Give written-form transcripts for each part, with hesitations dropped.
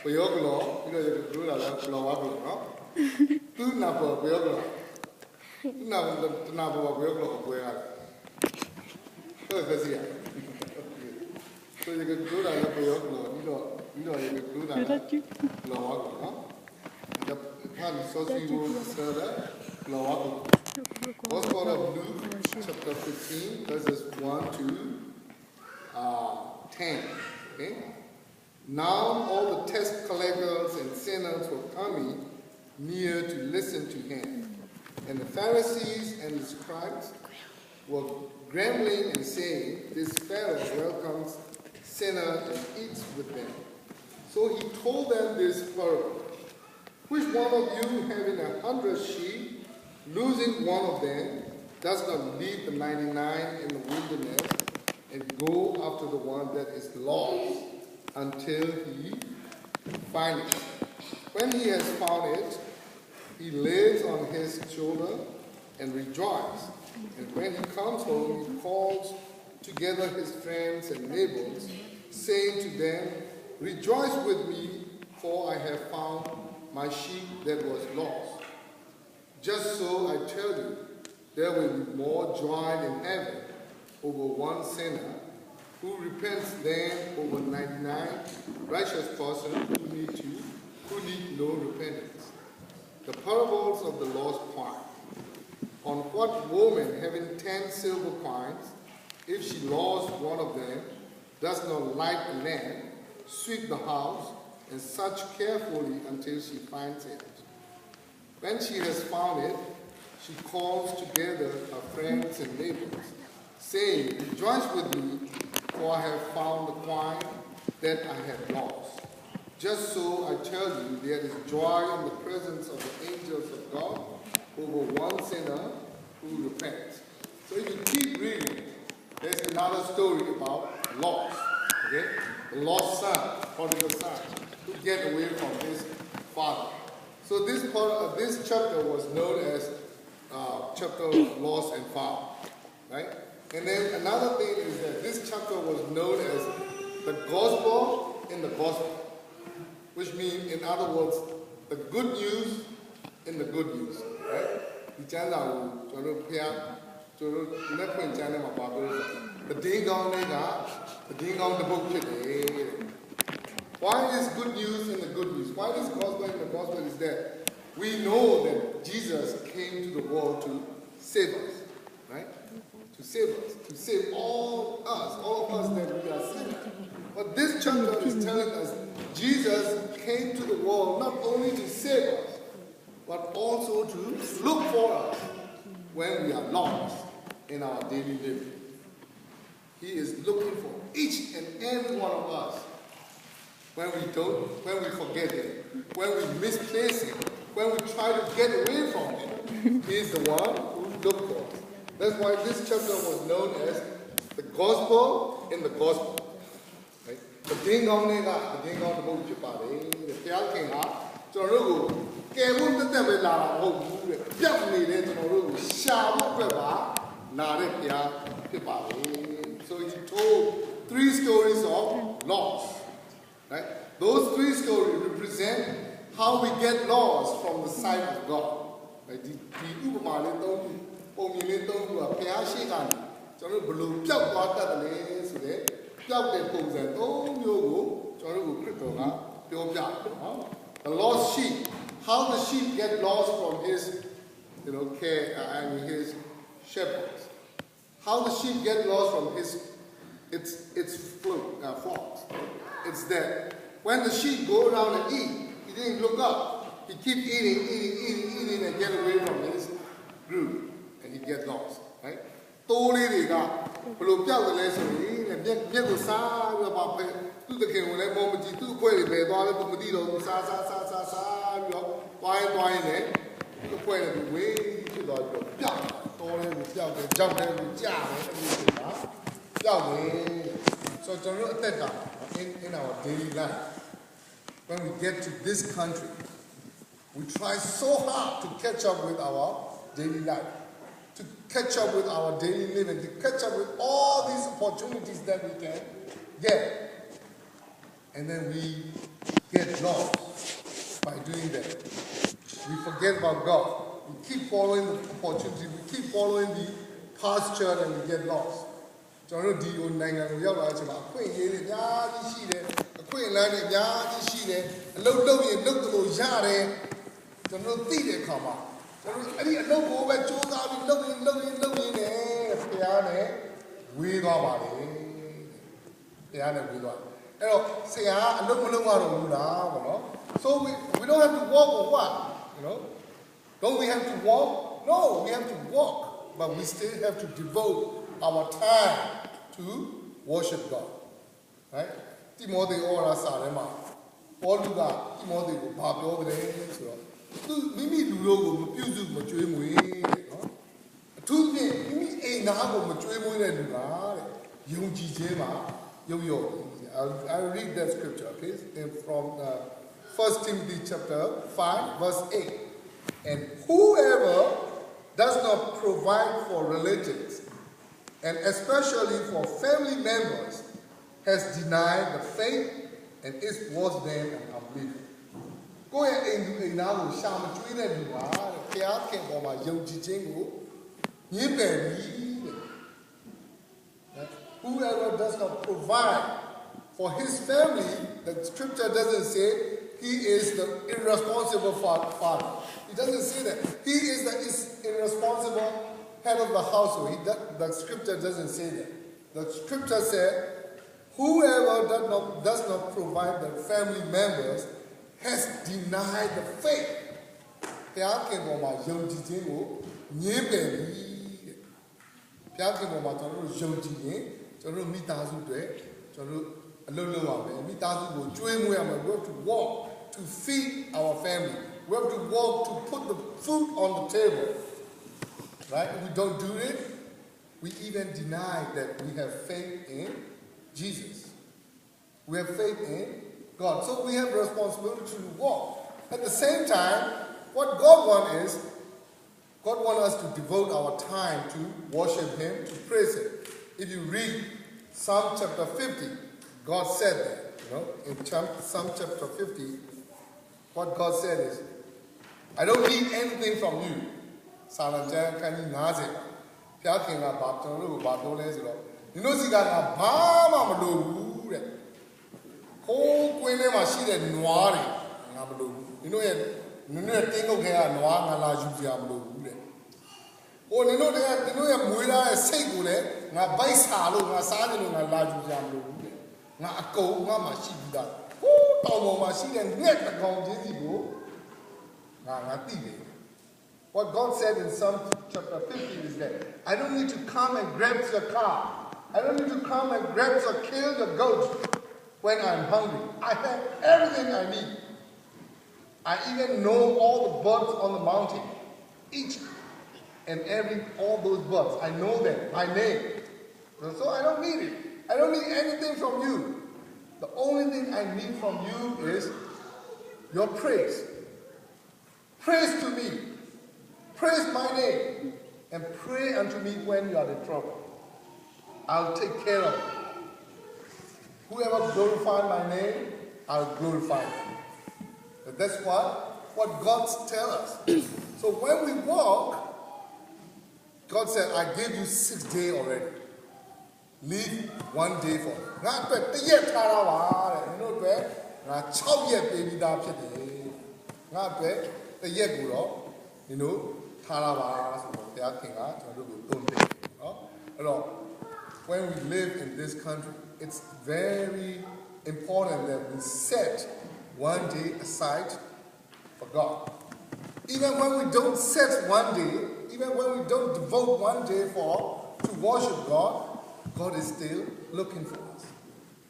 Puyoglo, you know, you do that, Pulawago, no? Two Napa, Puyoglo. Now, the Napa Puyoglo, where so you can do that, Puyoglo, you know, you can do that, Pulawago, no? The one associated further, Pulawago. Gospel of Luke, chapter 15, verses 1 to 10. Okay? Now all the tax collectors and sinners were coming near to listen to him. And the Pharisees and the scribes were grumbling and saying, "This Pharisee welcomes sinners and eats with them." So he told them this parable. Which one of you, having 100 sheep, losing one of them, does not leave the 99 in the wilderness and go after the one that is lost until he finds it? When he has found it, he lays on his shoulder and rejoices. And when he comes home, he calls together his friends and neighbors, saying to them, "Rejoice with me, for I have found my sheep that was lost." Just so I tell you, there will be more joy in heaven over one sinner who repents than over 99 righteous persons who need no repentance. The parables of the lost coin. On what woman having 10 silver coins, if she lost one of them, does not light a lamp, sweep the house, and search carefully until she finds it? When she has found it, she calls together her friends and neighbors, saying, "Rejoice with me, for I have found the coin that I had lost." Just so I tell you, there is joy in the presence of the angels of God over one sinner who repents. So if you keep reading, there's another story about lost. Okay? The lost son, prodigal son, who get away from his father. So this chapter was known as chapter of lost and found, right? And then another thing is that this chapter was known as the gospel in the gospel, which means, in other words, the good news in the good news, right? The channel, the book. Why is good news in the good news? Why is gospel in the gospel is that we know that Jesus came to the world to save us, right? To save us, to save all of us that we are sinners. But this chapter is telling us Jesus came to the world not only to save us, but also to look for us when we are lost in our daily living. He is looking for each and every one of us. When we forget Him, when we misplace Him, when we try to get away from Him, He is the one who looks for us. That's why this chapter was known as the gospel in the gospel. Right? The thing on the book chip are the Pial King Jorogu, Kevin the Devil, Yapni, Shabu, Nare Pia, so he told 3 stories of loss. Right? Those 3 stories represent how we get lost from the sight of God. Right? The lost sheep. How the sheep get lost from his care and his shepherds. How the sheep get lost from its flocks. It's that when the sheep go around and eat, he didn't look up. He keep eating and get away from his group, and he gets lost, right? So in our daily life, when we get to this country, we try so hard to catch up with our daily life, to catch up with our daily living, to catch up with all these opportunities that we can get. And then we get lost by doing that. We forget about God. We keep following the opportunity. We keep following the pasture and we get lost. ကျွန်တော်တို့ဒီနိုင်ငံကိုရောက်လာတဲ့အချိန်မှာအခွင့်အရေးတွေအများကြီးရှိတယ်အခွင့်အလမ်းတွေအများကြီးရှိတယ်အလုပ်လုပ်ရင်လုပ်လို့ရတယ်ကျွန်တော်တို့သိတဲ့အခါမှာကျွန်တော်တို့အဲ့ဒီအလုပ်ကိုပဲစူးစမ်းပြီးလုပ်ရင်နဲ့ဘုရားနဲ့ဝေးသွားပါလေဘုရားနဲ့ဝေးသွားအဲ့တော့ဆရာအလုပ်မလုပ်ရတော့ဘူးလားဗောနော် so we don't have to walk or what you know don't we have to walk no we have to walk but we still have to devote our time to worship God right တိမောသေဩဝါဒစာထဲမှာပေါလုကတိမောသေကိုဘာပြောကြလဲဆိုတော့သူမိမိလူတို့ကိုမပြုစုမကြွေးမွေးတဲ့နော်အထူးဖြင့်မိမိအိမ်သားကိုမကြွေးမွေးတဲ့လူပါတဲ့ယုံကြည်ခြင်းမှာရုပ်ရော့ I'll read that scripture okay from 1 Timothy chapter 5 verse 8 and whoever does not provide for religions and especially for family members has denied the faith and is worse than an unbeliever ကိုယ့်ရဲ့အိမ်သားကိုရှာမကျွေးတဲ့လူပါတဲ့ဘုရားခင်ပေါ်မှာယုံကြည်ခြင်းကိုညှင်းပယ်ပြီးတဲ့ whoever does not provide for his family the scripture doesn't say he is the irresponsible father it doesn't say that he is the irresponsible head of the household the scripture doesn't say that the scripture said whoever does not provide the family members has denied the faith ဘုရားခင်ပေါ်မှာယုံကြည်ခြင်းကိုညှင်းပယ်ပြီးတဲ့ဘုရားခင်ပေါ်မှာကျွန်တော်တို့ယုံကြည်ရင်ကျွန်တော်တို့မိသားစုတွေကျွန်တော်တို့အလုပ်လုပ်ရမယ်မိသားစုကိုကျွေးမွေးရမယ် we have to walk to feed our family we have to walk to put the food on the table right if we don't do it we even deny that we have faith in Jesus we have faith in God so we have responsibility to walk at the same time what God wants is God wants us to devote our time to worship him to praise him if you read Psalm chapter 50 God said that you know in Psalm chapter 50 what God said is I don't need anything from you စာလံကျမ်းခန်းကြီး90ဘုရားခင်ကဘာကျွန်တော်တို့ကိုဘာပြောလဲဆိုတော့ဒီလိုစီကငါဘာမှမလိုဘူးတဲ့ခိုးကွင်းထဲမှာရှိတဲ့နွားတွေငါမလိုဘူးဒီလိုရဲ့နင်တို့ရဲ့တင်းကုတ်ခဲကနွားငါလာယူစရာမလိုဘူးတဲ့ဟိုနင်တို့ရဲ့မွေးလာတဲ့စိတ်ကိုလည်းငါဗိုက်စာလို့ငါစားတယ်လို့ငါလာယူစရာမလိုဘူးတဲ့ငါအကုန်ငါမှရှိပြီးသားဟိုးတောင်ပေါ်မှာရှိတဲ့ငှက်တစ်ကောင်ချင်းစီကိုငါသိတယ်What God said in Psalm chapter 50 is that I don't need to come and grab your car. I don't need to come and grab or kill the goat when I'm hungry. I have everything I need. I even know all the birds on the mountain. Each and all those birds. I know them by name. So I don't need it. I don't need anything from you. The only thing I need from you is your praise. Praise to me. Praise my name and pray unto me when you are in trouble. I'll take care of it. Whoever glorifies my name, I'll glorify him. But that's what God tells us. So when we walk, God said, I gave you 6 days already. Leave 1 day for me. ငါအတွက်တရက်ထားတာပါတဲ့နင်တို့အတွက်ငါ6ရက်ပေးပြီးသားဖြစ်တယ်ငါအတွက်တရက်ကိုတော့နင်တို့ထားတာပါဆိုတော့ဘုရားခင်ကကျွန်တော်တို့ကိုတုံ့ပြန်เนาะအဲ့တော့ when we live in this country it's very important that we set 1 day aside for God even when we don't set 1 day even when we don't devote 1 day to worship God God is still looking for us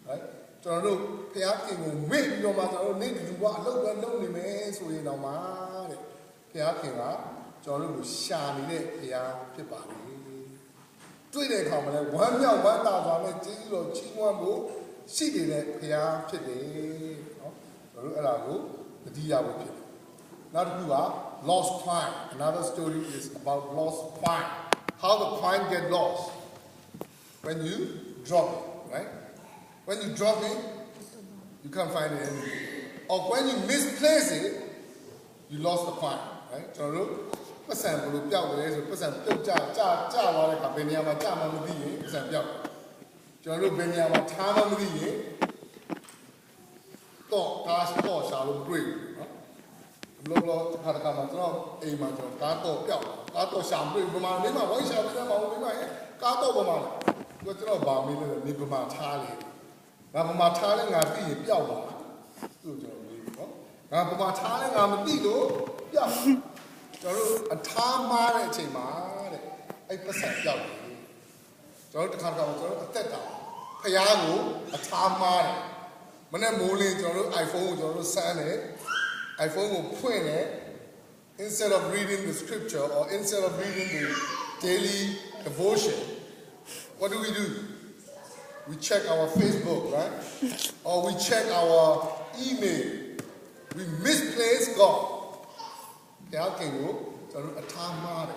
right ကျွန်တော်တို့ဘုရားခင်ကိုမေ့ပြီးတော့မှကျွန်တော်တို့နေတူကအလုပ်ပဲလုပ်နေမယ်ဆိုရင်တော့မှတဲ့ဘုရားခင်ကကျွန်တော်တို့ကိုရှာနေတဲ့ဘုရားဖြစ်ပါလေတွေ့တဲ့အခါမှာလည်းဝမ်းမြောက်ဝမ်းသာစွာနဲ့ကျေးဇူးတော်ချီးမွမ်းဖို့ရှိနေတဲ့ဘုရားဖြစ်တယ်เนาะကျွန်တော်တို့အဲ့ဒါကိုတတိယဖို့ဖြစ်တယ်နောက်တစ်ခုက lost coin another story is about lost coin how the coin get lost when you drop it right when you drop it you can't find it anymore or when you misplace it, you lost the point, right? So, person will be out there, person will like a Benyama Tamamadi, person Biao. John Benyama Tamamadi, thought, cast, thought, shall break. Lolo had a Kamato, a matter of Kato, Kato shall bring Bama, why shall we have Kato Bama? What you know about me, the Nibama Tali? Now, my Tali, I be Biawa. Now, my Tali, I'm a Dido, yeah. A time marriage, a percent young. So, the Kakato, a theta, Payago, a time marriage. When I'm moving to iPhone, to sign it. iPhone will point it instead of reading the scripture or instead of reading the daily devotion. What do? We check our Facebook, right? Or we check our email. We misplace God. How can you? A time.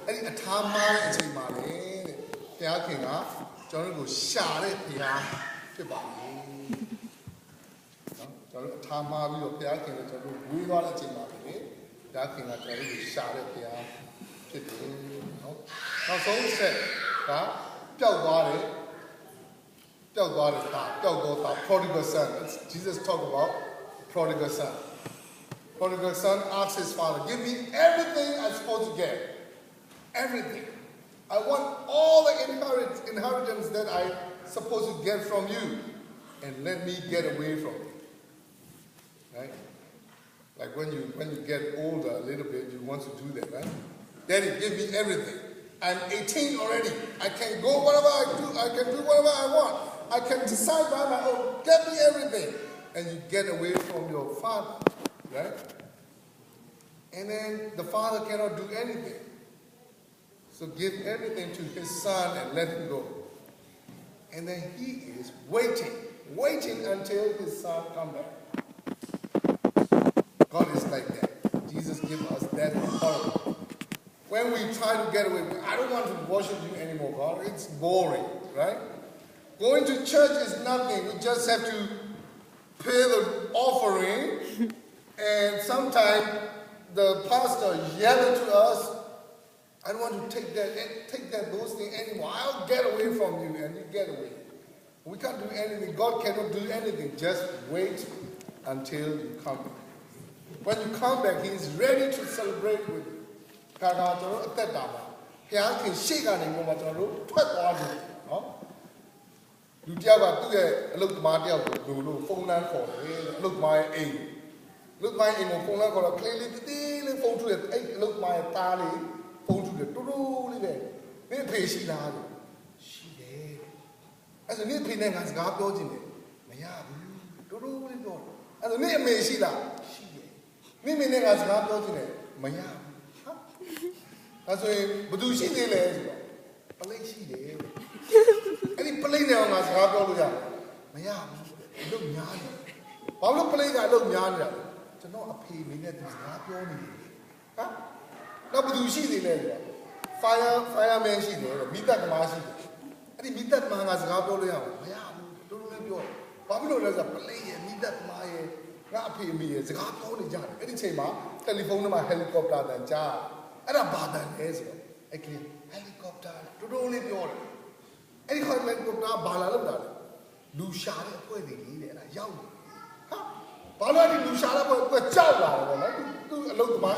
Any a time is a man. How can I? John go share it here. Time we are paying we got a team of it. That thing actually shot it here. Now, so we said, prodigal son. Jesus talked about prodigal son. Prodigal son asked his father, give me everything I'm supposed to get. Everything. I want all the inheritance that I'm supposed to get from you. And let me get away from it. Right? Like when you get older a little bit, you want to do that, right? Daddy, give me everything. I'm 18 already. I can go whatever I do. I can do whatever I want. I can decide by my own. Get me everything. And you get away from your father, right? And then the father cannot do anything. So give everything to his son and let him go. And then he is waiting until his son comes back. God is like that. Jesus gives us that authority. When we try to get away, I don't want to worship you anymore, God. It's boring, right? Going to church is nothing. We just have to pay the offering, and sometimes the pastor yells to us, I don't want to take those things anymore. I'll get away from you, and you get away. We can't do anything. God cannot do anything. Just wait until you come back. When you come back, he is ready to celebrate with you. Look my aim phone like a clearly phone to it. Look my tally phone to the true they pay she died. She did. As a new pinning has got built in it. True as a name may she die. She did. Meaning has got built in it. Maya. As a but do she did. Play she did. Any play now has got built in Maya. Look yan. Pablo play that look yan. To know a pay me that is not your name. Huh? Now, but you see the fireman, she did, meet that man. I didn't meet that man as a couple of years. Don't let you. Pablo has a play and meet that man. Not pay me as a couple of years. Any chamber, telephone to my helicopter and jar. And a bad as well. Again, helicopter, don't let you. Any helicopter, Bala, do shot it where they need and a young. Huh? Bala, do shot up with a child. I look at my